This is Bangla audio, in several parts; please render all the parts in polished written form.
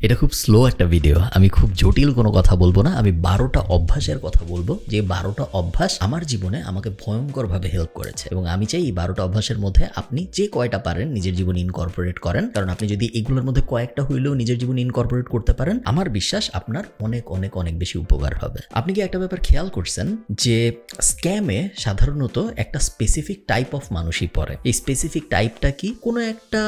এটা খুব স্লো একটা ভিডিও, আমি খুব জটিল কোনো কথা বলবো না, আমি 12টা অভ্যাসের কথা বলবো যে 12টা অভ্যাস আমার জীবনে আমাকে ভয়ঙ্করভাবে হেল্প করেছে এবং আমি চাই এই 12টা অভ্যাসের মধ্যে আপনি যে কয়টা পারেন নিজের জীবনে ইনকর্পোরেট করেন, কারণ আপনি যদি এগুলোর মধ্যে কয়েকটা হইলেও নিজের জীবনে ইনকর্পোরেট করতে পারেন, আমার বিশ্বাস আপনার অনেক অনেক অনেক বেশি উপকার হবে। আপনি কি একটা ব্যাপার খেয়াল করছেন যে স্ক্যামে সাধারণত একটা স্পেসিফিক টাইপ অফ মানুষই পড়ে? এই স্পেসিফিক টাইপটা কি? কোনো একটা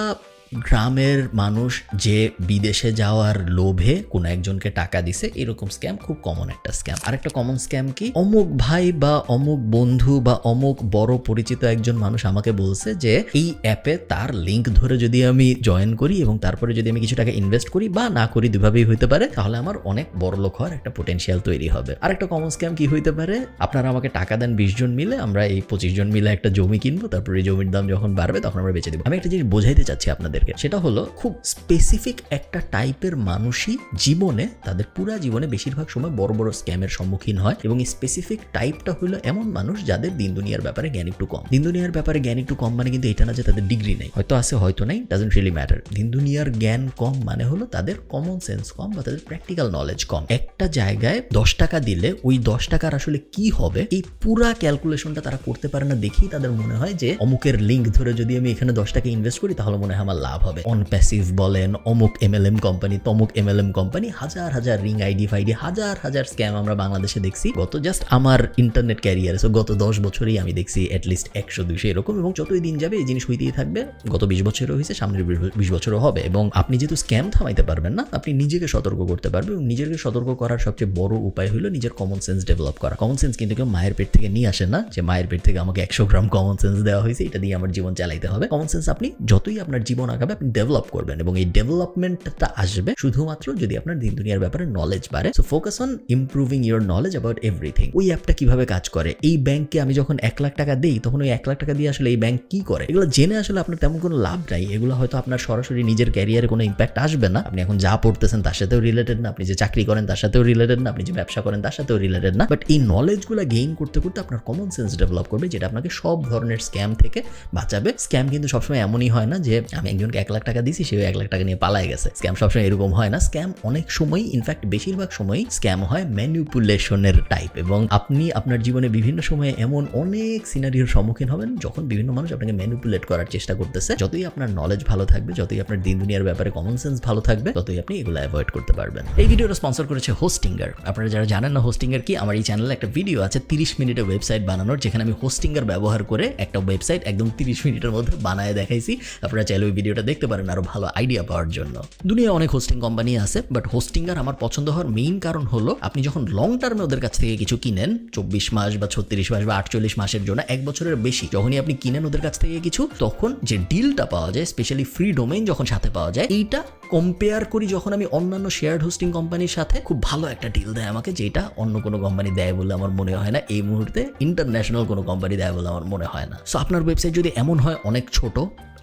গ্রামের মানুষ যে বিদেশে যাওয়ার লোভে কোনো একজনকে টাকা দিছে, এরকম স্ক্যাম খুব কমন একটা স্ক্যাম। আরেকটা কমন স্ক্যাম কি, অমুক ভাই বা অমুক বন্ধু বা অমুক বড় পরিচিত একজন মানুষ আমাকে বলছে যে এই অ্যাপে তার লিঙ্ক ধরে যদি আমি জয়েন করি এবং তারপরে যদি আমি কিছু টাকা ইনভেস্ট করি বা না করি, দুভাবেই হইতে পারে, তাহলে আমার অনেক বড় লোক হওয়ার একটা পোটেনশিয়াল তৈরি হবে। আরেকটা কমন স্ক্যাম কি হইতে পারে, আপনারা আমাকে টাকা দেন 20 জন মিলে, আমরা এই 25 জন মিলে একটা জমি কিনবো, তারপরে এই জমির দাম যখন বাড়বে তখন আমরা বেচে দেবো। আমি একটা জিনিস বোঝাইতে চাচ্ছি আপনাদের, সেটা হলো খুব স্পেসিফিক একটা টাইপের মানুষই জীবনে, তাদের পুরা জীবনে বেশিরভাগ সময় বড় বড় স্ক্যামের সম্মুখীন হয় এবং এই স্পেসিফিক টাইপটা হলো এমন মানুষ যাদের দিন দুনিয়ার ব্যাপারে জ্ঞান একটু কম। দিন দুনিয়ার ব্যাপারে জ্ঞান একটু কম মানে কিন্তু এটা না যে তাদের ডিগ্রি নেই, হয়তো আছে হয়তো নাই, ডাজন্ট রিয়েলি ম্যাটার। দিন দুনিয়ার জ্ঞান কম মানে হলো তাদের কমন সেন্স কম বা তাদের প্র্যাকটিক্যাল নলেজ কম। একটা জায়গায় 10 টাকা দিলে ওই 10 টাকার আসলে কি হবে এই পুরা ক্যালকুলেশনটা তারা করতে পারে না, দেখেই তাদের মনে হয় যে অমুকের লিঙ্ক ধরে যদি আমি এখানে 10 টাকা ইনভেস্ট করি তাহলে মনে হয় আমার লাভ হবে। অনপ্যাসিভ বলেন, অমুক MLM কোম্পানি, তমুক MLM কোম্পানি, হাজার হাজার রিং আইডি ফাইডি, হাজার হাজার স্ক্যাম আমরা বাংলাদেশে দেখছি গত জাস্ট আমার ইন্টারনেট ক্যারিয়ারে। সো গত 10 বছরেই আমি দেখছি অ্যাটলিস্ট 100-200 এরকম, এবং যতই দিন যাবে এই জিনিস হইতেই থাকবে। গত 20 বছরও হয়েছে, সামনের 20 বছরও হবে। এবং আপনি যেহেতু স্ক্যাম থামাইতে পারবেন না, আপনি নিজেকে সতর্ক করতে পারবেন এবং নিজেকে সতর্ক করার সবচেয়ে বড় উপায় হলো নিজের কমন সেন্স ডেভেলপ করা। কমন সেন্স কিন্তু কেউ মায়ের পেট থেকে নিয়ে আসে না যে মায়ের পেট থেকে আমাকে 100 গ্রাম কমন সেন্স দেওয়া হয়েছে, এটা দিয়ে আমার জীবন চালাইতে হবে। কমন সেন্স আপনি যতই আপনার জীবন আগাবে আপনি ডেভেলপ করবেন এবং এই ডেভেলপমেন্টটা আসবে শুধুমাত্র যদি আপনার দিন দুনিয়ার ব্যাপারে নলেজ বাড়ে। So focus on improving your knowledge about everything. ওই অ্যাপটা কিভাবে কাজ করে, এই ব্যাংকে আমি যখন 1 লাখ টাকা দিই তখন ওই 1 লাখ টাকা দিয়ে আসলে এই ব্যাংক কি করে, এগুলো জেনে আসলে আপনার তেমন কোনো লাভ নাই। এগুলো হয়তো আপনার সরাসরি নিজের ক্যারিয়ারে কোনো ইম্প্যাক্ট আসবে না। আপনি এখন যা পড়তেছেন তার সাথেও রিলেটেড না, আপনি যে চাকরি করেন তার সাথেও রিলেটেড না, আপনি যে ব্যবসা করেন তার সাথেও রিলেটেড না। বাট এই নলেজগুলো গেইন করতে করতে আপনার কমন সেন্স ডেভেলপ করবে, যেটা আপনাকে সব ধরনের স্ক্যাম থেকে বাঁচাবে। স্ক্যাম কিন্তু সবসময় এমনই হয় না যে আমি একজনকে 1 লাখ টাকা দিছি, সে 1 লাখ টাকা নিয়ে পালায় গেছে। স্ক্যাম সবসময় এরকম হয় না। স্ক্যাম অনেক সময়, ইনফ্যাক্ট বেশিরভাগ সময়ই স্ক্যাম হয় ম্যানিপুলেশনের টাইপ। এবং আপনি আপনার জীবনে বিভিন্ন সময়ে এমন অনেক সিনারিওর সম্মুখীন হবেন যখন বিভিন্ন মানুষ আপনাকে ম্যানিপুলেট করার চেষ্টা করতেছে। যতই আপনার নলেজ ভালো থাকবে, যতই আপনার দিন দুনিয়ার ব্যাপারে কমন সেন্স ভালো থাকবে, ততই আপনি এগুলো অ্যাভয়েড করতে পারবেন। এই ভিডিওটা স্পন্সর করেছে হোস্টিঙ্গার। আপনারা যারা জানেন না হোস্টিঙ্গার কি, আমার এই চ্যানেলে একটা ভিডিও আছে 30 মিনিটের ওয়েবসাইট বানানোর, যেখানে আমি হোস্টিঙ্গার ব্যবহার করে একটা ওয়েবসাইট একদম 30 মিনিটের মধ্যে বানায় দেখাইছি। আপনারা চাইলে ওই ভিডিওটা দেখতে পারেন আরো ভালো আইডিয়া পাওয়ার জন্য। দুনিয়ায় অনেক হোস্টিং কোম্পানি আছে, বাট হোস্টিঙ্গার আমার পছন্দ হওয়ার মেইন কারণ হলো আপনি যখন লং টার্মে ওদের কাছ থেকে কিছু কিনেন, 24 মাস বা 36 মাস বা 48 মাসের জন্য, 1 বছরের বেশি যখনই আপনি কিনেন ওদের কাছ থেকে কিছু, তখন যে ডিলটা পাওয়া যায়, স্পেশালি ফ্রি ডোমেইন যখন সাথে পাওয়া যায়, এইটা কম্পেয়ার করি যখন আমি অন্যান্য শেয়ার্ড হোস্টিং কোম্পানির সাথে, খুব ভালো একটা ডিল দেয় আমাকে, যেটা অন্য কোনো কোম্পানি দেয় বলে আমার মনে হয় না। এই মুহূর্তে ইন্টারন্যাশনাল কোনো কোম্পানি দেয় বলে আমার মনে হয় না। সো আপনার ওয়েবসাইট যদি এমন হয় অনেক ছোট,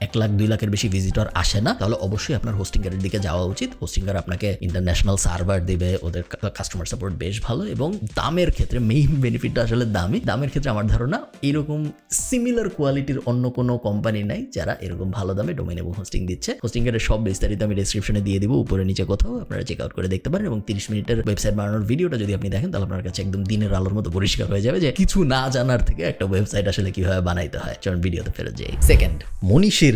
1 লাখ 2 লাখের বেশি ভিজিটর আসে না, তাহলে অবশ্যই আপনার হোস্টিঙ্গারের দিকে যাওয়া উচিত। হোস্টিঙ্গার আপনাকে ইন্টারন্যাশনাল সার্ভার দেবে, ওদের কাস্টমার সাপোর্ট বেশ ভালো, এবং দামের ক্ষেত্রে মেইন বেনিফিটটা আসলে দামের ক্ষেত্রে আমার ধারণা এরকম সিমিলার কোয়ালিটির অন্য কোনো কোম্পানি নাই যারা এরকম ভালো দামে ডোমেইন এবং হোস্টিং দিচ্ছে। হোস্টিঙ্গারের সব বিস্তারিত আমি ডেসক্রিপশনে দিয়ে দিব, উপরে নিচে কোথাও, আপনারা চেক আউট করে দেখতে পারেন। এবং 30 মিনিটের ওয়েবসাইট বানানোর ভিডিওটা যদি আপনি দেখেন তাহলে আপনার কাছে একদম দিনের আলোর মতো পরিষ্কার হয়ে যাবে যে কিছু না জানার থেকে একটা ওয়েবসাইট আসলে কিভাবে বানাইতে হয়। চলুন ভিডিওতে ফেরত যাই। সেকেন্ড, মনীষী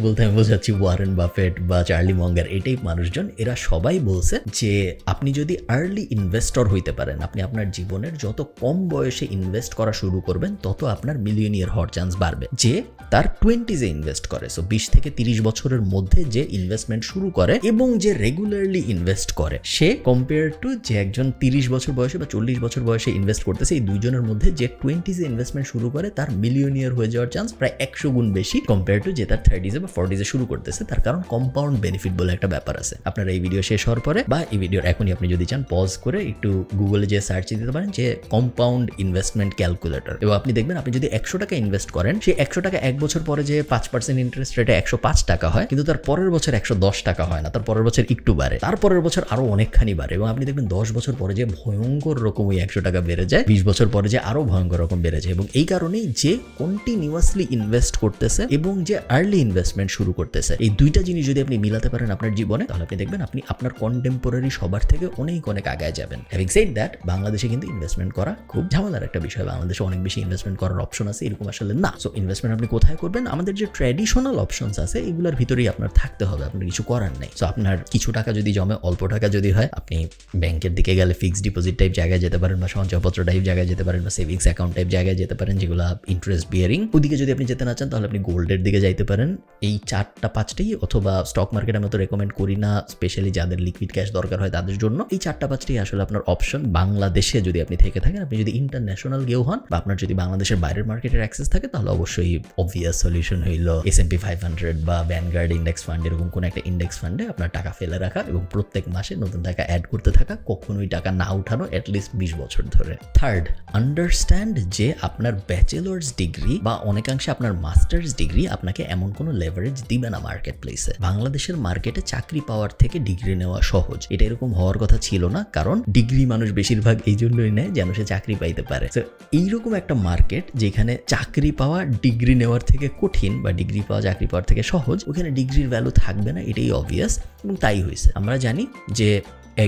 বলতে আমি বোঝাচ্ছি ওয়ারেন বাফেট বা চার্লি মঙ্গার, এই টাইপ মানুষজন, এরা সবাই বলছে যে আপনি যদি আর্লি ইনভেস্টর হইতে পারেন, আপনি আপনার জীবনের যত কম বয়সে ইনভেস্ট করা শুরু করবেন তত আপনার মিলিয়নিয়ার হওয়ার চান্স বাড়বে। যে তার 20s ইনভেস্ট করে, সো 20 থেকে 30 বছরের মধ্যে যে ইনভেস্টমেন্ট শুরু করে এবং যে রেগুলারলি ইনভেস্ট করে, সে কম্পেয়ার টু যে একজন 30 বছর বয়সে বা 40 বছর বয়সে ইনভেস্ট করতেছে, এই দুইজনের মধ্যে যে 20s ইনভেস্টমেন্ট শুরু করে তার মিলিয়নিয়ার হয়ে যাওয়ার চান্স প্রায় 100 গুণ বেশি কম্পেয়ার টু যে তার 30s বা 40s শুরু করতেছে। তার কারণ কম্পাউন্ড বেনিফিট বলে একটা ব্যাপার আছে। আপনারা এই ভিডিও শেষ হওয়ার পরে বা এই ভিডিওর এখনই আপনি যদি চান পজ করে একটু গুগলে যে সার্চ দিতে পারেন যে কম্পাউন্ড ইনভেস্টমেন্ট ক্যালকুলেটর, এবং আপনি দেখবেন আপনি যদি 100 টাকা ইনভেস্ট করেন, সেই 100 টাকা 1 বছর পরে যে 5% ইন্টারেস্ট রেটে 105 টাকা হয়, কিন্তু তার পরের বছর 110 টাকা হয় না, তার পরের বছর একটু বাড়ে, তারপরের বছর আরো অনেকখানি বাড়ে, এবং আপনি দেখবেন 10 বছর পরে যে ভয়ঙ্কর রকম ওই 100 টাকা বেড়ে যায়, 20 বছর পরে যে আরো ভয়ঙ্কর রকম বেড়ে যায়। এবং এই কারণেই যে কন্টিনিউয়াসলি ইনভেস্ট করতেছে এবং যে আর্লি ইনভেস্টমেন্ট শুরু করতেছে, এই দুইটা জিনিস যদি আপনি মিলাতে পারেন আপনার জীবনে, তাহলে আপনি দেখবেন আপনি আপনার কন্টেম্পোরারি সবার থেকে অনেক অনেক আগায় যাবেন। হ্যাভিং সেড দ্যাট, বাংলাদেশে কিন্তু ইনভেস্টমেন্ট করা খুব ঝামেলার একটা বিষয়। বাংলাদেশে অনেক বেশি ইনভেস্টমেন্ট করার অপশন আছে এরকম আসলে না। সো ইনভেস্টমেন্ট আপনি কোথায় করবেন? আমাদের যে ট্র্যাডিশনাল অপশনস আছে এগুলোর ভিতরেই আপনার থাকতে হবে, আপনার কিছু করার নেই। সো আপনার কিছু টাকা যদি জমে, অল্প টাকা যদি হয়, আপনি ব্যাংকের দিকে গেলে ফিক্সড ডিপোজিট টাইপ জায়গায় যেতে পারেন, বা সঞ্চয়পত্র টাইপ জায়গায় যেতে পারেন, বা সেভিংস অ্যাকাউন্ট টাইপ জায়গায় যেতে পারেন যেগুলো ইন্টারেস্ট বিয়ারিং। ওদিকে যদি আপনি যেতে না চান তাহলে আপনি গোল্ডের দিকে যাইতে পারেন। এই 4-5টাই, অথবা স্টক মার্কেট আমি তো রেকমেন্ড করি না, স্পেশালি যাদের লিকুইড ক্যাশ দরকার হয় তাদের জন্য। এই 4-5টাই আসলে আপনার অপশন। বাংলাদেশে যদি আপনি থেকে থাকেন, আপনি যদি ইন্টারন্যাশনাল কেউ হন, বা আপনার যদি বাংলাদেশের বাইরের মার্কেটের অ্যাক্সেস থাকে, তাহলে অবশ্যই অবভিয়াস সলিউশন হইল S&P 500 বা ভ্যানগার্ড ইন্ডেক্স ফান্ড, এরকম কোনো একটা ইন্ডেক্স ফান্ডে আপনার টাকা ফেলে রাখা এবং প্রত্যেক মাসে নতুন টাকা অ্যাড করতে থাকা, কখনোই টাকা না উঠানো অ্যাটলিস্ট 20 বছর ধরে। থার্ড, আন্ডারস্ট্যান্ড যে আপনার ব্যাচেলার্স ডিগ্রি বা অনেকাংশে আপনার মাস্টার্স ডিগ্রি আপনাকে এমন কোনো লেভারেজ দিবে না মার্কেট প্লেসে। বাংলাদেশের মার্কেটে চাকরি পাওয়ার থেকে ডিগ্রি নেওয়া সহজ, এটা এরকম হওয়ার কথা ছিল না, কারণ ডিগ্রি মানুষ বেশিরভাগ এই জন্যই নেয় যেন সে চাকরি পাইতে পারে। তো এইরকম একটা মার্কেট যেখানে চাকরি পাওয়া ডিগ্রি নেওয়ার থেকে কঠিন, বা ডিগ্রি পাওয়া চাকরি পাওয়ার থেকে সহজ, ওখানে ডিগ্রির ভ্যালু থাকবে না, এটাই অবভিয়াস। এবং তাই হয়েছে। আমরা জানি যে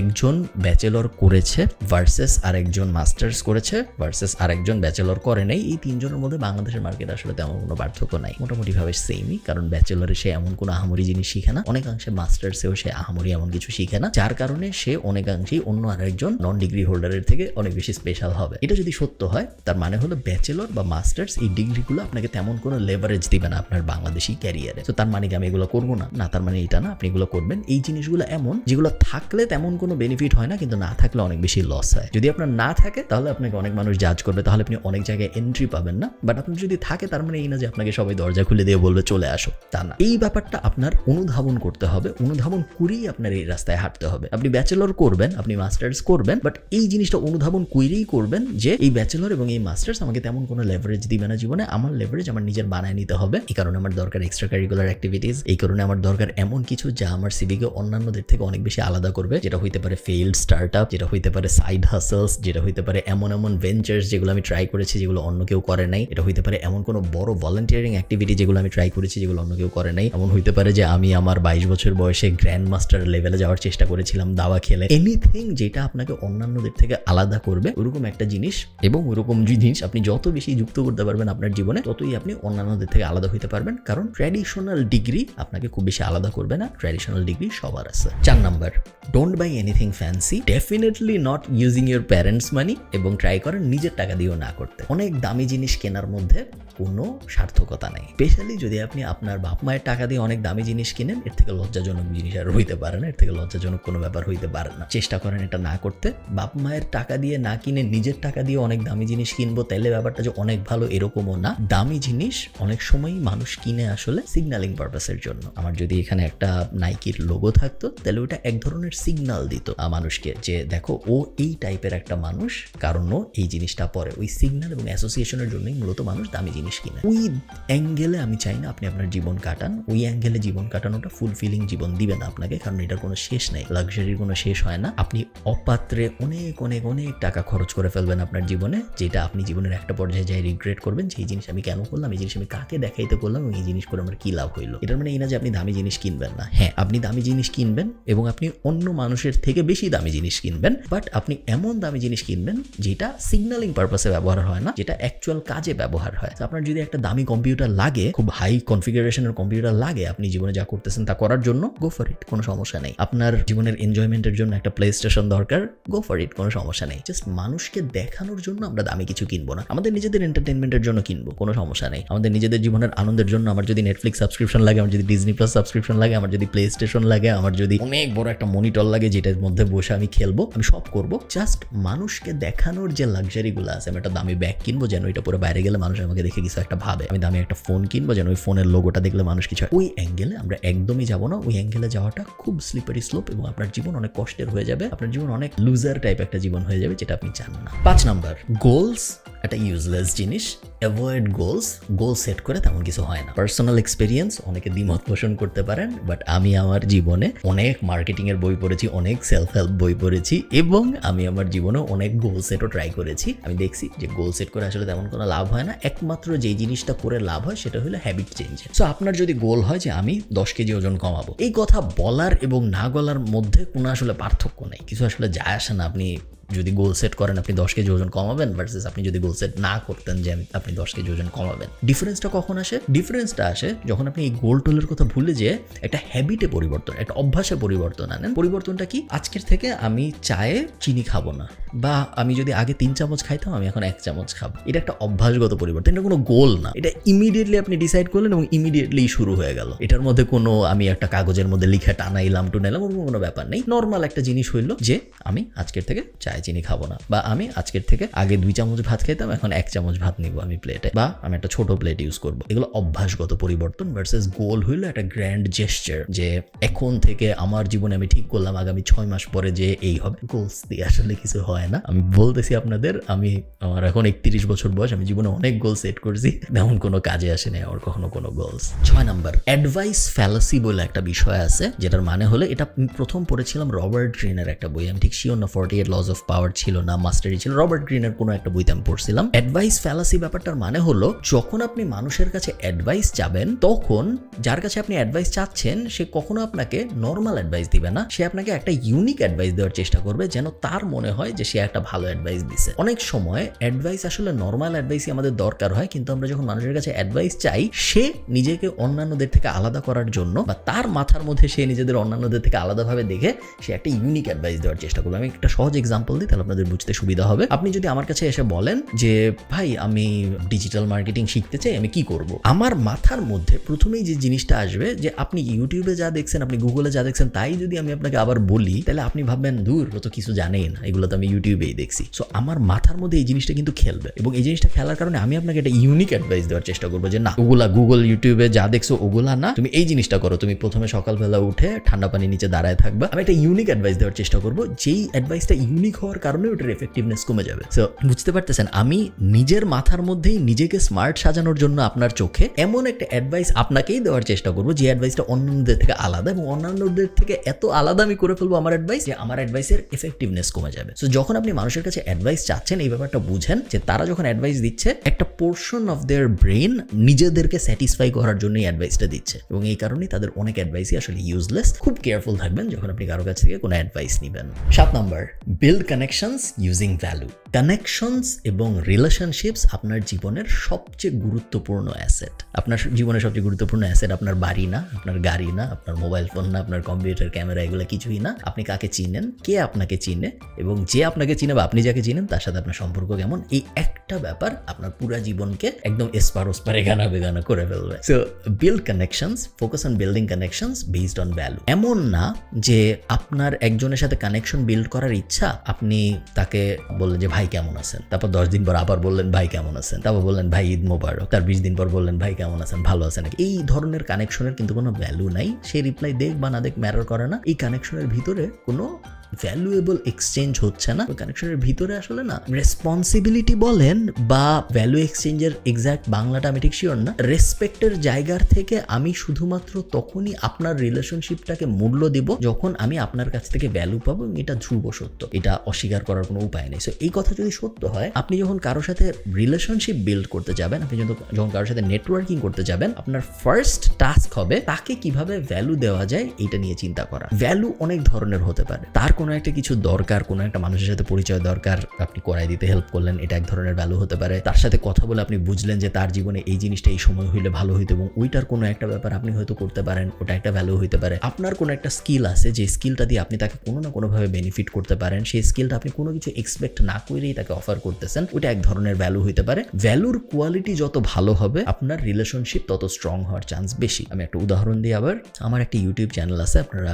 একজন ব্যাচেলর করেছে ভার্সেস আরেকজন মাস্টার্স করেছে ভার্সেস আরেকজন ব্যাচেলর করে নাই, এই তিনজনের মধ্যে বাংলাদেশের মার্কেট আসলে তেমন কোনো পার্থক্য নাই, মোটামুটিভাবে সেমই। কারণ ব্যাচেলরে সে এমন কোনো আহামরি জিনিস শিখে না, অনেকাংশে মাস্টার্সেও সে আহামরি এমন কিছু শিখে না, যার কারণে সে অনেকাংশেই অন্য আরেকজন নন ডিগ্রি হোল্ডারের থেকে অনেক বেশি স্পেশাল হবে। এটা যদি সত্য হয়, তার মানে হলো ব্যাচেলর বা মাস্টার্স এই ডিগ্রিগুলো আপনাকে তেমন কোনো লেভারেজ দিবে না আপনার বাংলাদেশি ক্যারিয়ারে। তো তার মানে কি আমি এগুলো করবো না? না, তার মানে এটা না, আপনি এগুলো করবেন। এই জিনিসগুলো এমন যেগুলো থাকলে তেমন কোনো বেনিফিট হয় না, কিন্তু না থাকলে অনেক বেশি লস হয়। যদি আপনার না থাকে তাহলে আপনাকে অনেক মানুষ জাজ করবে, তাহলে আপনি অনেক জায়গায় এন্ট্রি পাবেন না। বাট আপনার যদি থাকে, তার মানে এই না যে আপনাকে সবাই দরজা খুলে দিয়ে বলবে চলে আসো, তা না। এই ব্যাপারটা আপনার অনুধাবন করতে হবে, অনুধাবন করেই আপনার এই রাস্তায় হাঁটতে হবে। আপনি ব্যাচেলর করবেন, আপনি মাস্টার্স করবেন, বাট এই জিনিসটা অনুধাবন করেই করবেন যে এই ব্যাচেলর এবং এই মাস্টার্স আমাকে তেমন কোনো লেভারেজ দিবে না জীবনে, আমার লেভারেজ আমার নিজের বানায় নিতে হবে। এই কারণে আমার দরকার এক্সট্রা কারিকুলার অ্যাক্টিভিটিস, এই কারণে আমার দরকার এমন কিছু যা আমার সিভিকে অন্যান্যদের থেকে অনেক বেশি আলাদা করবে, যেটা হইতে পারে ফেইল্ড স্টার্টআপ, যেটা হইতে পারে সাইড হাসলস, যেটা হইতে পারে এমন এমন ভেঞ্চার্স যেগুলো আমি ট্রাই করেছি যেগুলো অন্য কেউ করে নাই, এটা হইতে পারে এমন কোনো বড় ভলান্টিয়ারিং অ্যাক্টিভিটি যেগুলো আমি ট্রাই করেছি যেগুলো অন্য কেউ করে নাই, এমন হইতে পারে যে আমি আমার 22 বছর বয়সে গ্র্যান্ড মাস্টার লেভেলে যাওয়ার চেষ্টা করেছিলাম দাবা খেলে। এনিথিং যেটা আপনাকে অন্যান্যদের থেকে আলাদা করবে, ওরকম একটা জিনিস, এবং ওরকম জিনিস আপনি যত বেশি যুক্ত করতে পারবেন আপনার জীবনে, ততই আপনি অন্যান্যদের থেকে আলাদা হইতে পারবেন। কারণ ট্র্যাডিশনাল ডিগ্রি আপনাকে খুব বেশি আলাদা করবে না, ট্র্যাডিশনাল ডিগ্রি সবার আছে। 4 number, don't buy anything fancy, definitely not using your parents money, এবং ট্রাই করেন নিজের টাকা দিয়েও না করতে। অনেক দামি জিনিস কেনার মধ্যে কোনো সার্থকতা নেই, স্পেশালি যদি আপনি আপনার বাপ মায়ের টাকা দিয়ে অনেক দামি জিনিস কিনেন। এর থেকে লজ্জাজনক জিনিস আর হইতে পারে না, এর থেকে লজ্জাজনক কোনো ব্যাপার হইতে পারে না। চেষ্টা করেন এটা না করতে। বাপ মায়ের টাকা দিয়ে না কিনে নিজের টাকা দিয়ে অনেক দামি জিনিস কিনবো, তাহলে ব্যাপারটা যে অনেক ভালো এরকমও না। দামি জিনিস অনেক সময়ই মানুষ কিনে আসলে সিগন্যালিং পারপাসের জন্য। আমার যদি এখানে একটা নাইকির লোগো থাকতো, তাহলে ওটা এক ধরনের সিগন্যাল দিত মানুষকে যে দেখো ও এই টাইপের একটা মানুষ, কারণ ও এই জিনিসটা পরে। ওই সিগন্যাল এবং অ্যাসোসিয়েশনের জন্যই মূলত মানুষ দামি জিনিস কিনে। ওই অ্যাঙ্গেলে আমি চাই না আপনি আপনার জীবন কাটান। ওই অ্যাঙ্গেলে জীবন কাটানোটা ফুলফিলিং জীবন দিবে না আপনাকে, কারণ এটার কোনো শেষ নেই, লাক্সারির কোনো শেষ হয় না। আপনি অপাত্রে অনেক অনেক অনেক টাকা খরচ করে ফেলবেন আপনার জীবনে, যেটা আপনি জীবনের একটা পর্যায়ে যাই রিগ্রেট করবেন যে এই জিনিস আমি কেন করলাম, এই জিনিস আমি কাকে দেখাইতে করলাম, এবং এই জিনিস করে আমার কি লাভ হইলো। এটার মানে এই না যে আপনি দামি জিনিস কিনবেন না। হ্যাঁ, আপনি দামি জিনিস কিনবেন এবং আপনি অন্য মানুষের থেকে বেশি দামি জিনিস কিনবেন, বাট আপনি এমন দামি জিনিস কিনবেন যেটা সিগন্যালিং পারপাসে ব্যবহার হয় না, যেটা অ্যাকচুয়াল কাজে ব্যবহার হয়। আপনার যদি একটা দামি কম্পিউটার লাগে, খুব হাই কনফিগারেশনের কম্পিউটার লাগে আপনি জীবনে যা করতেছেন তা করার জন্য, গো ফর ইট, কোনো সমস্যা নেই। আপনার জীবনের এনজয়মেন্টের জন্য একটা প্লে স্টেশন দরকার, গো ফর ইট, কোনো সমস্যা নেই। জাস্ট মানুষকে দেখানোর জন্য আমরা দামি কিছু কিনবো না, আমাদের নিজেদের এন্টারটেনমেন্টের জন্য কিনবো, কোনো সমস্যা নেই। আমাদের নিজেদের জীবনের আনন্দের জন্য আমার যদি নেটফ্লিক্স সাবস্ক্রিপশন লাগে, আমার যদি ডিজনি প্লাস সাবস্ক্রিপশন লাগে, আমার যদি প্লে স্টেশন লাগে, আমার যদি অনেক বড় একটা মনিটর লাগে যেটার মধ্যে বসে আমি খেলবো, আমি সব করবো। জাস্ট মানুষকে দেখানোর যে লাক্সারিগুলো আছে, আমি একটা দামি ব্যাগ কিনবো যেন এটা পরে বাইরে গেলে মানুষ আমাকে দেখে কিছু একটা ভাবে, আমি দামি একটা ফোন কিনবো যেন ওই ফোনের লোগোটা দেখলে মানুষ কিছু। ওই অ্যাঙ্গেলে আমরা একদমই যাবো না। ওই অ্যাঙ্গেলে যাওয়াটা খুব স্লিপারি স্লোপ, এবং আপনার জীবন অনেক কষ্টের হয়ে যাবে, আপনার জীবন অনেক লুজার টাইপ একটা জীবন হয়ে যাবে, যেটা আপনি চান না। 5 নাম্বার, গোলস একটা ইউজলেস জিনিস। অ্যাভয়েড গোল সেট করে তেমন কিছু হয় না। পার্সোনাল এক্সপিরিয়েন্স, অনেকে দ্বিমত পোষণ করতে পারেন, বাট আমি আমার জীবনে অনেক মার্কেটিং এর বই পড়েছি, অনেক সেলফ হেল্প বই পড়েছি এবং আমি আমার জীবনে অনেক গোল সেটও ট্রাই করেছি। আমি দেখছি যে গোল সেট করে আসলে তেমন কোনো লাভ হয় না। একমাত্র যেই জিনিসটা করে লাভ হয় সেটা হলো হ্যাবিট চেঞ্জ। সো আপনার যদি গোল হয় যে আমি 10 কেজি ওজন কমাবো, এই কথা বলার এবং না বলার মধ্যে কোনো আসলে পার্থক্য নেই, কিছু আসলে যায় আসে না। আপনি যদি গোল সেট করেন আপনি 10 কেজি ওজন কমাবেন ভার্সেস আপনি যদি গোল সেট না করতেন যে আপনি 10 কেজি ওজন কমাবেন, ডিফারেন্সটা কখন আসে? ডিফারেন্সটা আসে যখন আপনি এই গোল টোলের কথা ভুলে যেয়ে একটা হ্যাবিটে পরিবর্তন, একটা অভ্যাসে পরিবর্তন আনেন। পরিবর্তনটা কি? আজকের থেকে আমি চায়ে চিনি খাবো না, বা আমি যদি আগে 3 চামচ খাইতাম আমি এখন 1 চামচ খাবো। এটা একটা অভ্যাসগত পরিবর্তন, এটা কোনো গোল না। এটা ইমিডিয়েটলি আপনি ডিসাইড করলেন এবং ইমিডিয়েটলি শুরু হয়ে গেল। এটার মধ্যে কোনো আমি একটা কাগজের মধ্যে লিখে টানাইলাম টুনাইলাম কোনো ব্যাপার নেই। নর্মাল একটা জিনিস হইলো যে আমি আজকের থেকে চায়ে চিনি খাবো না, বা আমি আজকের থেকে আগে 2 চামচ ভাত খেতাম এখন 1 চামচ ভাত নিব আমি প্লেটে, বা আমি একটা ছোট প্লেট ইউজ করবো। এগুলো অভ্যাসগত পরিবর্তন ভার্সেস গোল হইলো একটা গ্র্যান্ড জেস্টার, যে এখন থেকে আমার জীবনে আমি ঠিক করলাম আগামী 6 মাস পরে যে এই হবে। গোলস দিয়ে আসলে কিছু হয় না। আমি বলতেছি আপনাদের, আমার এখন 31 বছর বয়স, আমি জীবনে অনেক গোল সেট করছি, তেমন কোনো কাজে আসে না আমার কখনো কোনো গোলস। 6 নাম্বার, অ্যাডভাইস ফ্যালাসি বলে একটা বিষয় আছে, যেটার মানে হলো, এটা প্রথম পড়েছিলাম রবার্ট গ্রিনের একটা বই, আমি ঠিক শিওর না 48 লজ অফ পাওয়ার ছিল না মাস্টারি ছিল, রবার্ট গ্রিনের কোনো একটা বইতে আমি পড়ছিলাম। অ্যাডভাইস ফ্যালাসি ব্যাপারটার মানে হলো, যখন আপনি মানুষের কাছে অ্যাডভাইস চাবেন, তখন যার কাছে আপনি অ্যাডভাইস চাচ্ছেন সে কখনো আপনাকে নর্মাল অ্যাডভাইস দিবে না, সে আপনাকে একটা ইউনিক অ্যাডভাইস দেওয়ার চেষ্টা করবে যেন তার মনে হয় যে সে একটা ভালো অ্যাডভাইস দিছে। অনেক সময় অ্যাডভাইস আসলে নর্মাল অ্যাডভাইসই আমাদের দরকার হয়, কিন্তু আমরা যখন মানুষের কাছে অ্যাডভাইস চাই, সে নিজেকে অন্যান্যদের থেকে আলাদা করার জন্য বা তার মাথার মধ্যে সে নিজেদের অন্যান্যদের থেকে আলাদাভাবে দেখে সে একটা ইউনিক অ্যাডভাইস দেওয়ার চেষ্টা করবে। আমি একটা সহজ এক্সাম্পল দিই, তাহলে আপনাদের বুঝতে সুবিধা হবে। আপনি যদি আমার কাছে এসে বলেন যে ভাই আমি ডিজিটাল মার্কেটিং শিখতে চাই, আমি কি করব, আমার মাথার মধ্যে প্রথমেই যে জিনিসটা আসবে যে আপনি ইউটিউবে যা দেখছেন, আপনি গুগলে যা দেখছেন, তাই যদি আমি আপনাকে আবার বলি, তাহলে আপনি ভাববেন দূর, ও তো কিছু জানেই না, এগুলো তো আমি ইউটিউবেই দেখছি। সো আমার মাথার মধ্যে এই জিনিসটা কিন্তু খেলবে, এবং এই জিনিসটা খেলার কারণে আমি আপনাকে একটা ইউনিক অ্যাডভাইস দেওয়ার চেষ্টা করবো যে না, ওগুলা গুগল ইউটিউবে যা দেখছো ওগুলা না, তুমি এই জিনিসটা করো, তুমি প্রথমে সকালবেলা উঠে ঠান্ডা পানির নিচে দাঁড়ায় থাকবা। আমি একটা ইউনিক অ্যাডভাইস দেওয়ার চেষ্টা করবো, যেই অ্যাডভাইসটা ইউনিক হওয়ার কারণে ওটার এফেক্টিভনেস কমে যাবে। সো বুঝতে পারতেছেন, আমি নিজের মাথার মধ্যেই নিজেকে স্মার্ট সাজানোর জন্য আপনার চোখে এমন একটা অ্যাডভাইস আপনাকেই দেওয়ার চেষ্টা করবো, যে অ্যাডভাইসটা অন্যদের থেকে আলাদা, এবং অন্যান্যদের থেকে এত আলাদা আমি করে ফেলবো আমার অ্যাডভাইস, যে আমার অ্যাডভাইসের এফেক্টিভনেস কমে যাবে। সো যখন আপনি মানুষের কাছে অ্যাডভাইস চাচ্ছেন, এই ব্যাপারটা বুঝেন যে তারা যখন অ্যাডভাইস দিচ্ছে, একটা পোর্শন অফ দেয়ার ব্রেন নিজেদেরকে স্যাটিসফাই করার জন্য অ্যাডভাইসটা দিচ্ছে, এবং এই কারণেই তাদের অনেক অ্যাডভাইসই আসলে ইউজলেস। খুব কেয়ারফুল থাকবেন যখন আপনি কারো কাছ থেকে কোনো অ্যাডভাইস নেবেন। 7 number, build connections using value. Connections এবং রিলেশনশিপস আপনার জীবনের সবচেয়ে গুরুত্বপূর্ণ অ্যাসেট। আপনার জীবনের সবচেয়ে গুরুত্বপূর্ণ অ্যাসেট আপনার বাড়ি না, আপনার গাড়ি না, আপনার মোবাইল ফোন না, আপনার কম্পিউটার ক্যামেরা, এগুলো কিছুই না। আপনি কাকে চিনেন, কে আপনাকে চিনে, এবং যে আপনাকে চিনে বা আপনি যাকে চিনেন তার সাথে আপনার সম্পর্ক কেমন, এই একটা ব্যাপার আপনার পুরো জীবনকে একদম এসপার ওসপারে গানা বেগানা করে ফেলবে। So build connections, focus on building connections based on value. এমন না যে আপনার একজনের সাথে কানেকশন বিল্ড করার ইচ্ছা, আপনি তাকে বললেন যে ভাই কেমন আছেন, তারপর 10 দিন পর আবার বললেন ভাই কেমন আছেন, তারপর বললেন ভাই ঈদ মোবারক, তার 20 দিন পর বললেন ভাই কেমন আছেন, ভালো আছেন নাকি। এই ধরনের কানেকশনের কিন্তু কোনো ভ্যালু নাই। সে রিপ্লাই দেখ বা না দেখ ম্যাটার করে না। এই কানেকশনের ভিতরে কোনো ভ্যালুয়েবল এক্সচেঞ্জ হচ্ছে না। ওই কানেকশনের ভিতরে আসলে না রেসপন্সিবিলিটি বলেন বা ভ্যালু এক্সচেঞ্জের এক্সাক্ট বাংলাটা আমি ঠিক শিওর না, রেসপেক্টের জায়গার থেকে আমি শুধুমাত্র তখনই আপনার রিলেশনশিপটাকে মূল্য দিব যখন আমি আপনার কাছ থেকে ভ্যালু পাবো, এবং এটা ধ্রুব সত্য, এটা অস্বীকার করার কোনো উপায় নেই। সো এই কথা যদি সত্য হয়, আপনি যখন কারোর সাথে রিলেশনশিপ বিল্ড করতে যাবেন, আপনি যখন কারোর সাথে নেটওয়ার্কিং করতে যাবেন, আপনার ফার্স্ট টাস্ক হবে তাকে কিভাবে ভ্যালু দেওয়া যায় এটা নিয়ে চিন্তা করা। ভ্যালু অনেক ধরনের হতে পারে। তার কোনো একটা কিছু দরকার, কোনো একটা মানুষের সাথে পরিচয় দরকার, আপনি করাই দিতে হেল্প করলেন, এটা এক ধরনের ভ্যালু হতে পারে। তার সাথে কথা বলে আপনি বুঝলেন যে তার জীবনে এই জিনিসটা এই সময় হইলে ভালো হইতো, এবং ওইটার কোনো একটা ব্যাপার আপনি হয়তো করতে পারেন, ওটা একটা ভ্যালু হইতে পারে। আপনার কোনো একটা স্কিল আছে, যে স্কিলটা দিয়ে আপনি তাকে কোনো না কোনোভাবে বেনিফিট করতে পারেন, সেই স্কিলটা আপনি কোনো কিছু এক্সপেক্ট না করেই তাকে অফার করতেছেন, ওটা এক ধরনের ভ্যালু হইতে পারে। ভ্যালুর কোয়ালিটি যত ভালো হবে, আপনার রিলেশনশিপ তত স্ট্রং হওয়ার চান্স বেশি। আমি একটা উদাহরণ দিই আবার। আমার একটা ইউটিউব চ্যানেল আছে, আপনারা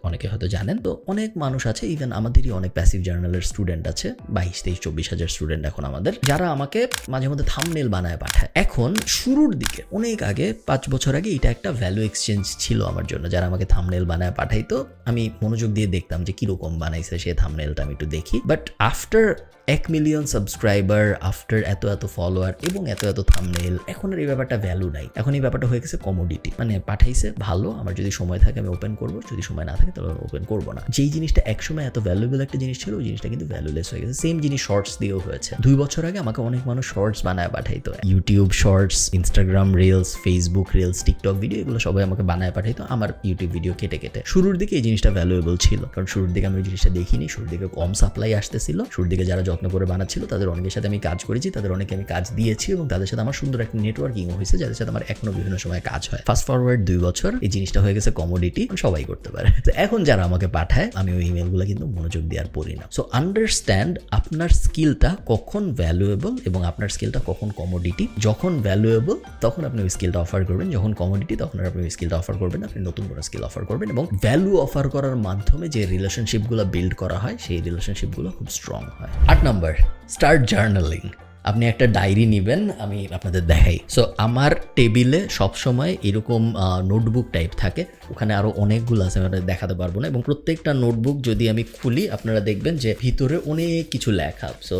অনেকে হয়তো জানেন। তো অনেক মানুষ আছে, ইভেন আমাদেরই অনেক প্যাসিভ জার্নালের স্টুডেন্ট আছে, 22, 23, 24 হাজার স্টুডেন্ট এখন আমাদের, যারা আমাকে মাঝে মধ্যে থাম্বনেল বানায় পাঠায়। এখন শুরুর দিকে অনেক আগে 5 বছর আগে এটা একটা ভ্যালু এক্সচেঞ্জ ছিল আমার জন্য। যারা আমাকে থাম্বনেল বানায় পাঠাইতো, আমি মনোযোগ দিয়ে দেখতাম যে কিরকম বানাইছে সে থাম্বনেলটা, আমি একটু দেখি। But after 1 million subscriber, after এত ফলোয়ার এবং এত থাম্বনেল, এখন আর এই ব্যাপারটা ভ্যালু নাই। এখন এই ব্যাপারটা হয়ে গেছে কমোডিটি। মানে পাঠাইছে ভালো, আমার যদি সময় থাকে আমি ওপেন করবো, যদি সময় না থাকে তাহলে ওপেন করবো না। যেই জিনিসটা একসময় এত ভ্যালুয়েবল একটা জিনিস ছিল, ওই জিনিসটা কিন্তু ভ্যালুলেস হয়ে গেছে। সেম জিনিস শর্টস দিয়েও হয়েছে। 2 বছর আগে আমাকে অনেক মানুষ শর্টস বানায় পাঠাইতো, YouTube shorts, Instagram reels, Facebook reels, TikTok video, এগুলো সবাই আমাকে বানায় পাঠাইতো আমার ইউটিউব ভিডিও কেটে। শুরুর দিকে এই জিনিসটা ভ্যালুয়েবল ছিল, কারণ শুরুর দিকে আমি ওই জিনিসটা দেখিনি, শুরুর দিকে কম সাপ্লাই আসতেছিল, শুরুর দিকে যারা যত্ন করে বানাচ্ছিল তাদের অনেকের সাথে আমি কাজ করেছি, তাদের অনেকে আমি কাজ দিয়েছি এবং তাদের সাথে আমার সুন্দর একটা নেটওয়ার্কিংও হয়েছে, যাদের সাথে আমার এখনো বিভিন্ন সময় কাজ হয়। ফাস্ট ফরওয়ার্ড 2 বছর এই জিনিসটা হয়ে গেছে কমোডিটি, সবাই করতে পারে। তো এখন যারা আমাকে পাঠায় আমি ওই ইমেলগুলো কিন্তু মনোযোগ দিয়ে আর পড়ি না। সো আন্ডারস্ট্যান্ড আপনার স্কিলটা কখন ভ্যালুয়েবল এবং আপনার স্কিলটা কখন কমোডিটি। যখন ভ্যালুয়েবল তখন আপনি ওই স্কিলটা অফার করবেন, যখন কমোডিটি তখন আপনি ওই স্কিলটা অফার করবেন, আপনি নতুন কোনো স্কিল অফার করবেন এবং ভ্যালু অফার করার মাধ্যমে যে রিলেশনশিপগুলো বিল্ড করা হয় সেই রিলেশনশিপগুলো খুব স্ট্রং হয়। 8 নাম্বার, স্টার্ট জার্নালিং। আপনি একটা ডায়েরি নেবেন, আমি আপনাদের দেখাই। সো আমার টেবিলে সবসময় এরকম নোটবুক টাইপ থাকে, ওখানে আরও অনেকগুলো আছে, আমি দেখাতে পারবো না। এবং প্রত্যেকটা নোটবুক যদি আমি খুলি আপনারা দেখবেন যে ভিতরে অনেক কিছু লেখা। সো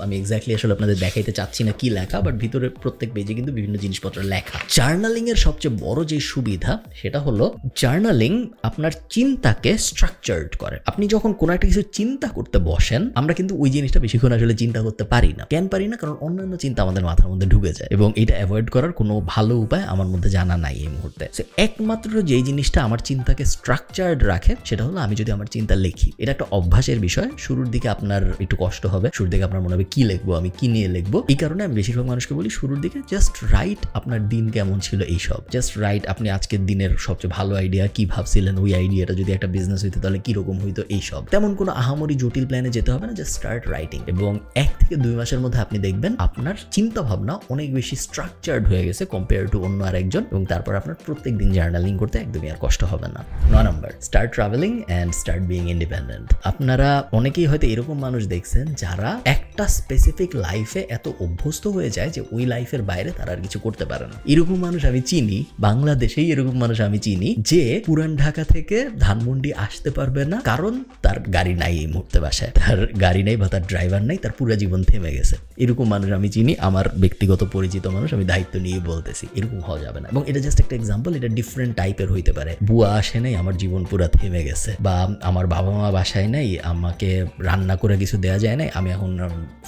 আমি এক্স্যাক্টলি আসলে আপনাদের দেখাইতে চাচ্ছি না কি লেখা, বাট ভিতরে প্রত্যেক পেজে কিন্তু বিভিন্ন জিনিসপত্র লেখা। জার্নালিংয়ের সবচেয়ে বড় যে সুবিধা সেটা হলো জার্নালিং আপনার চিন্তাকে স্ট্রাকচার্ড করে। আপনি যখন কোনো একটা কিছু চিন্তা করতে বসেন, আমরা কিন্তু ওই জিনিসটা বেশিক্ষণ আসলে চিন্তা করতে পারি না। কেন পারি না? কারণ অন্যান্য চিন্তা আমাদের মাথার মধ্যে ঢুকে যায় এবং এটা অ্যাভয়েড করার কোনো ভালো উপায় আমার মধ্যে জানা নাই এই মুহূর্তে। একমাত্র যেই জিনিসটা আমার চিন্তাকে স্ট্রাকচার্ড রাখে সেটা হলো আমি যদি আমার চিন্তা লিখি। এটা একটা অভ্যাসের বিষয়। শুরুর দিকে আপনার একটু কষ্ট হবে, শুরুর দিকে আপনার মনে হবে কি লিখবো, আমি কি নিয়ে লিখবো। এই কারণে আমি বেশিরভাগ মানুষকে বলি শুরুর দিকে জাস্ট রাইট আপনার দিন কেমন ছিল এইসব, জাস্ট রাইট আপনি আজকের দিনের সবচেয়ে ভালো আইডিয়া কি ভাবছিলেন, ওই আইডিয়াটা যদি একটা বিজনেস হইতো তাহলে কিরকম হইতো, এইসব। তেমন কোনো আহামরি জটিল প্ল্যানে যেতে হবে না, জাস্ট স্টার্ট রাইটিং এবং 1 থেকে 2 মাসের মধ্যে আপনি দেখবেন আপনার চিন্তা ভাবনা অনেক বেশি স্ট্রাকচার্ড হয়ে গেছে কম্পেয়ার টু অন্য আরেকজন, এবং তারপর আপনার প্রত্যেক দিন জার্নালিং করতে একদমই আর কষ্ট হবে না। 9 number, start travelling and start being independent. আপনারা অনেকেই হয়তো এরকম মানুষ দেখছেন যারা একটা স্পেসিফিক লাইফে এত অভ্যস্ত হয়ে যায় যে ওই লাইফের বাইরে তারা আর কিছু করতে পারে না। এরকম মানুষ আমি চিনি, বাংলাদেশেই এরকম মানুষ আমি চিনি যে পুরান ঢাকা থেকে ধানমন্ডি আসতে পারবে না কারণ তার গাড়ি নাই এই মুহূর্তে বাসায়, তার গাড়ি নেই বা তার ড্রাইভার নাই, তার পুরো জীবন থেমে গেছে। এরকম মানুষ আমি চিনি, আমার ব্যক্তিগত পরিচিত মানুষ, আমি দায়িত্ব নিয়ে বলতেছি এরকম হওয়া যাবে না। এবং এটা জাস্ট একটা এক্সাম্পল, এটা ডিফারেন্ট টাইপের হইতে পারে। বুয়া আসে নাই, আমার জীবন পুরো থেমে গেছে, বা আমার বাবা মা বাসায় নাই, আমাকে রান্না করে কিছু দেওয়া যায় নাই, আমি এখন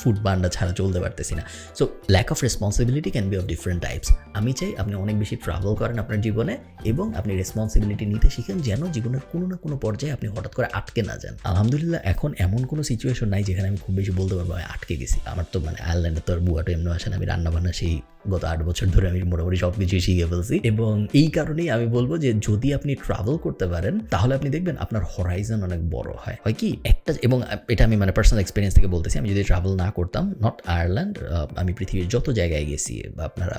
ফুড বান্ডা ছাড়া চলতে পারতেছি না। So lack of responsibility can be of different types. আমি চাই আপনি অনেক বেশি ট্রাভেল করেন আপনার জীবনে এবং আপনি রেসপন্সিবিলিটি নিতে শিখেন, যেন জীবনের কোনো না কোনো পর্যায়ে আপনি হঠাৎ করে আটকে না যান। আলহামদুলিল্লাহ এখন এমন কোনো সিচুয়েশন নাই যেখানে আমি খুব বেশি বলতে পারবো আমি আটকে গেছি। আমার তো মানে আয়ারল্যান্ডে তো আর বুয়াটা এমনি আসে না, আমি রান্না বান্না সেই গত 8 বছর ধরে আমি মোটামুটি সবকিছু শিখে ফেলছি। এবং এই কারণেই আমি বলবো যে যদি আপনি ট্রাভেল করতে পারেন তাহলে আপনি দেখবেন আপনার হরাইজন অনেক বড় হয় কি একটা। এবং এটা আমি মানে পার্সোনাল এক্সপিরিয়েন্স থেকে বলতেছি, আমি যদি ট্রাভেল না করতাম, নট আয়ারল্যান্ড, আমি পৃথিবীর যত জায়গায় গেছি বা আপনারা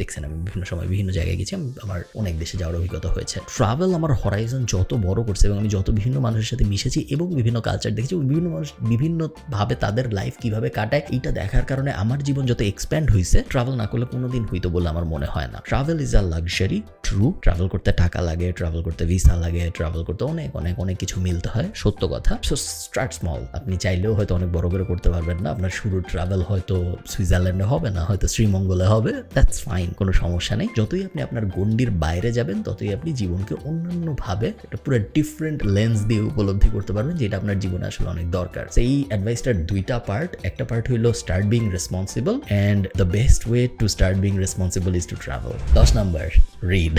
দেখছেন আমি বিভিন্ন সময় বিভিন্ন জায়গায় গেছি, আমার অনেক দেশে যাওয়ার অভিজ্ঞতা হয়েছে। ট্রাভেল আমার হরাইজন যত বড় করছে এবং আমি যত বিভিন্ন মানুষের সাথে মিশেছি এবং বিভিন্ন কালচার দেখেছি, বিভিন্ন মানুষ বিভিন্নভাবে তাদের লাইফ কিভাবে কাটায়, এইটা দেখার কারণে আমার জীবন যত এক্সপ্যান্ড হয়েছে। ট্রাভেল না করলে কোনোদিন হইতো বলে আমার মনে হয় না। Travel is a luxury, true. Travel করতে টাকা লাগে, ট্রাভেল করতে ভিসা লাগে, ট্রাভেল করতে অনেক অনেক অনেক কিছু মিলতে হয়, সত্য কথা। So start small. আপনি চাইলেও হয়তো অনেক বড় করে করতে পারবেন না। আপনার শুরুর ট্রাভেল হয়তো সুইজারল্যান্ডে হবে না, হয়তো শ্রীমঙ্গলে হবে, দ্যাটস ফাইন, কোনো সমস্যা নেই। যতই আপনি আপনার গণ্ডির বাইরে যাবেন ততই আপনি জীবনকে অন্যান্যভাবে একটা পুরো ডিফারেন্ট লেন্স দিয়ে উপলব্ধি করতে পারবেন, যেটা আপনার জীবনে আসলে অনেক দরকার। এই অ্যাডভাইসটার 2টা পার্ট। একটা পার্ট হইলো start being responsible, and the best way to start being responsible is to travel. 10 number, read.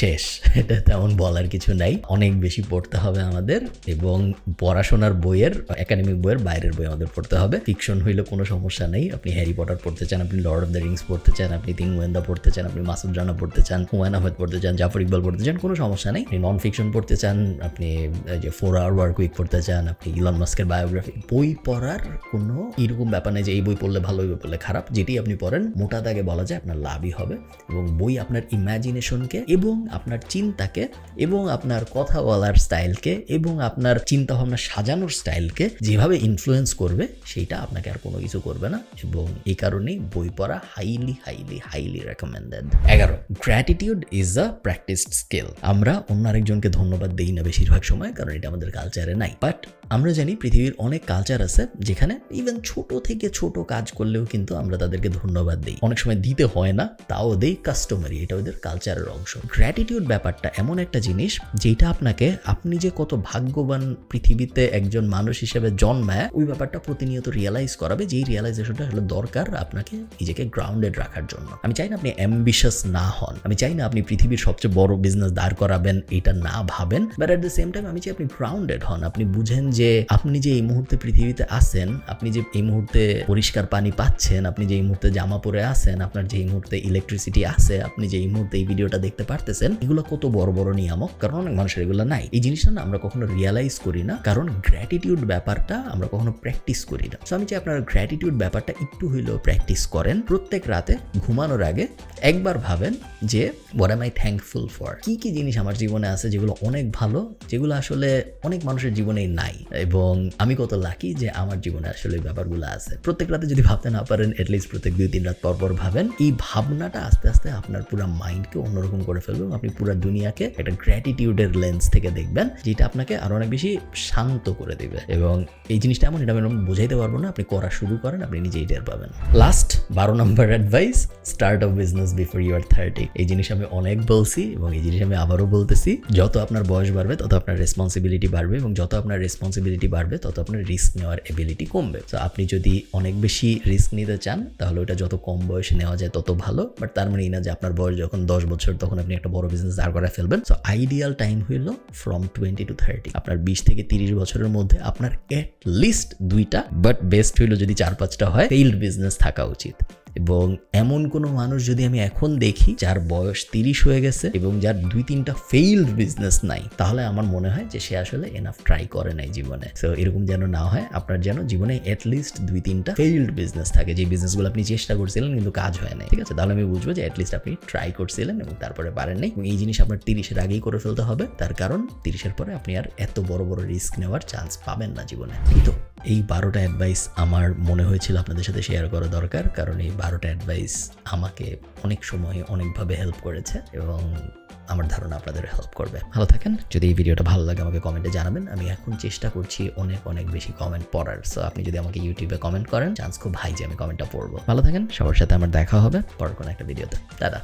শেষ, এটা তেমন বলার কিছু নাই। অনেক বেশি পড়তে হবে আমাদের, এবং পড়াশোনার বইয়ের, একাডেমিক বইয়ের বাইরের বই আমাদের পড়তে হবে। ফিকশন হইলে কোনো সমস্যা নেই। আপনি হ্যারি পটার পড়তে চান, আপনি লর্ড অফ দ্য রিংস পড়তে চান, আপনি তিন গোয়েন্দা পড়তে চান, আপনি মাসুদ রানা পড়তে চান, হুমায়ুন আহমেদ পড়তে চান, জাফর ইকবাল পড়তে চান, কোনো সমস্যা নেই। আপনি নন ফিকশন পড়তে চান, আপনি যে 4 আওয়ার ওয়ার্ক উইক পড়তে চান, আপনি ইলন মাস্কের বায়োগ্রাফি, বই পড়ার কোনো এরকম ব্যাপার নেই যে এই বই পড়লে ভালো, এই বই পড়লে খারাপ। যেটি আপনি পড়েন মোটা দাগে বলা যায় আপনার লাভই হবে। এবং বই আপনার ইমাজিনেশনকে এবং আপনার চিন্তাকে এবং আপনার কথা বলার স্টাইলকে এবং আপনার চিন্তা ভাবনা সাজানোর স্টাইলকে যেভাবে ইনফ্লুয়েন্স করবে সেইটা আপনাকে আর কোনো কিছু করবে না। এবং এই কারণেই বই পড়া highly highly highly recommended. 11, gratitude is a practised skill. আমরা অন্য আরেকজনকে ধন্যবাদ দেই না বেশিরভাগ সময়, কারণ এটা আমাদের কালচারে নাই। বাট আমরা জানি পৃথিবীর অনেক কালচার আছে যেখানে ইভেন ছোট থেকে ছোট কাজ করলেও কিন্তু আমরা তাদেরকে ধন্যবাদ দিই, অনেক সময় দিতে হয় না, তাও দেই কাস্টমারি, এটা ওদের কালচারের অংশ। গ্র্যাটিটিউড ব্যাপারটা এমন একটা জিনিস যেটা আপনাকে আপনি যে কত ভাগ্যবান পৃথিবীতে একজন মানুষ হিসেবে জন্মায় ওই ব্যাপারটা প্রতিনিয়ত রিয়েলাইজ করাবে, যেই রিয়েলাইজেশনটা হলো দরকার আপনাকে নিজেকে গ্রাউন্ডেড রাখার জন্য। আমি চাই না আপনি অ্যাম্বিশাস না হন, আমি চাই না আপনি পৃথিবীর সবচেয়ে বড় বিজনেস দাঁড় করাবেন এটা না ভাবেন, but at the same time আমি চাই আপনি গ্রাউন্ডেড হন। আপনি বুঝেন যে আপনি যে এই মুহূর্তে পৃথিবীতে আছেন, আপনি যে এই মুহূর্তে পরিষ্কার পানি পাচ্ছেন, আপনি যে এই মুহূর্তে জামা পরে আছেন, আপনার যে এই মুহূর্তে ইলেকট্রিসিটি আছে, আপনি যে এই মুহূর্তে এই ভিডিওটা দেখতে পারতেছেন, এগুলো কত বড় বড় নিয়ামক, কারণ অনেক মানুষের এগুলো নাই। এই জিনিসটা না আমরা কখনো রিয়েলাইজ করি না, কারণ গ্র্যাটিটিউড ব্যাপারটা আমরা কখনো প্র্যাকটিস করি না। সো আমি চাই আপনারা গ্র্যাটিটিউড ব্যাপারটা একটু হইলেও প্র্যাকটিস করেন। প্রত্যেক রাতে ঘুমানোর আগে একবার ভাবেন যে what M I thankful for, কি কি জিনিস আমার জীবনে আছে যেগুলো অনেক ভালো, যেগুলো আসলে অনেক মানুষের জীবনেই নাই, এবং আমি কত লাকি যে আমার জীবনে আসলে এই ব্যাপারগুলো আছে। প্রত্যেক রাতে যদি ভাবতে না পারেন, অ্যাটলিস্ট প্রত্যেক 2-3 রাত পর পর ভাবেন। এই ভাবনাটা আস্তে আস্তে আপনার পুরো মাইন্ডকে অন্যরকম করে ফেলবে, আপনি পুরো দুনিয়াকে একটা গ্র্যাটিটিউডের লেন্স থেকে দেখবেন, যেটা আপনাকে আরো অনেক বেশি শান্ত করে দিবে। এবং এই জিনিসটা এমন, এটা আমি বোঝাইতে পারবো না, আপনি করা শুরু করেন, আপনি নিজেই টের পাবেন। Last 12 number advice, start a business before you are 30। এই জিনিস আমি অনেক বলছি এবং এই জিনিস আমি আবারও বলতেছি, যত আপনার বয়স বাড়বে তত আপনার রেসপন্সিবিলিটি বাড়বে, এবং যত আপনার রেসপন্সিবিলিটি বাড়বে তত আপনার রিস্ক নেওয়ার এবিলিটি কমবে। তো আপনি যদি অনেক বেশি রিস্ক নিতে চান তাহলে ওটা যত কম বয়সে নেওয়া যায় তত ভালো, বাট তার মানে এই না যে আপনার বয়স যখন 10 বছর তখন আপনি একটা বড় বিজনেস দাঁড় করায় ফেলবেন। সো আইডিয়াল টাইম হইল ফ্রম 20 to 30। আপনার 20 থেকে 30 বছরের মধ্যে আপনার এট লিস্ট 2টা, বাট বেস্ট হইল যদি 4-5টা হয়, ফেইল্ড বিজনেস থাকা উচিত। এবং এমন কোনো মানুষ যদি আমি এখন দেখি যার বয়স 30 হয়ে গেছে এবং যার 2-3টা ফেইল্ড বিজনেস নাই, তাহলে আমার মনে হয় যে সে আসলে এনাফ ট্রাই করে নাই জীবনে। সো এরকম যেন না হয়, আপনার যেন জীবনে অ্যাটলিস্ট 2-3টা ফেইল্ড বিজনেস থাকে, যে বিজনেসগুলো আপনি চেষ্টা করছিলেন কিন্তু কাজ হয় নাই, ঠিক আছে? তাহলে আমি বুঝবো যে অ্যাটলিস্ট আপনি ট্রাই করছিলেন এবং তারপরে পারেন নাই। এবং এই জিনিস আপনার 30-এর আগেই করে ফেলতে হবে, তার কারণ 30-এর পরে আপনি আর এত বড় বড় রিস্ক নেওয়ার চান্স পাবেন না জীবনে। তো এই 12টা অ্যাডভাইস আমার মনে হয়েছিল আপনাদের সাথে শেয়ার করা দরকার, কারণ এই 12টা অ্যাডভাইস আমাকে অনেক সময় অনেকভাবে হেল্প করেছে এবং আমার ধারণা আপনাদের হেল্প করবে। ভালো থাকেন। যদি এই ভিডিওটা ভালো লাগে আমাকে কমেন্টে জানাবেন। আমি এখন চেষ্টা করছি অনেক অনেক বেশি কমেন্ট পড়ার। সো আপনি যদি আমাকে ইউটিউবে কমেন্ট করেন, চান্স খুব হাই যে আমি কমেন্টটা পড়বো। ভালো থাকেন, সবার সাথে আমার দেখা হবে পরের কোনো একটা ভিডিওতে। টাটা।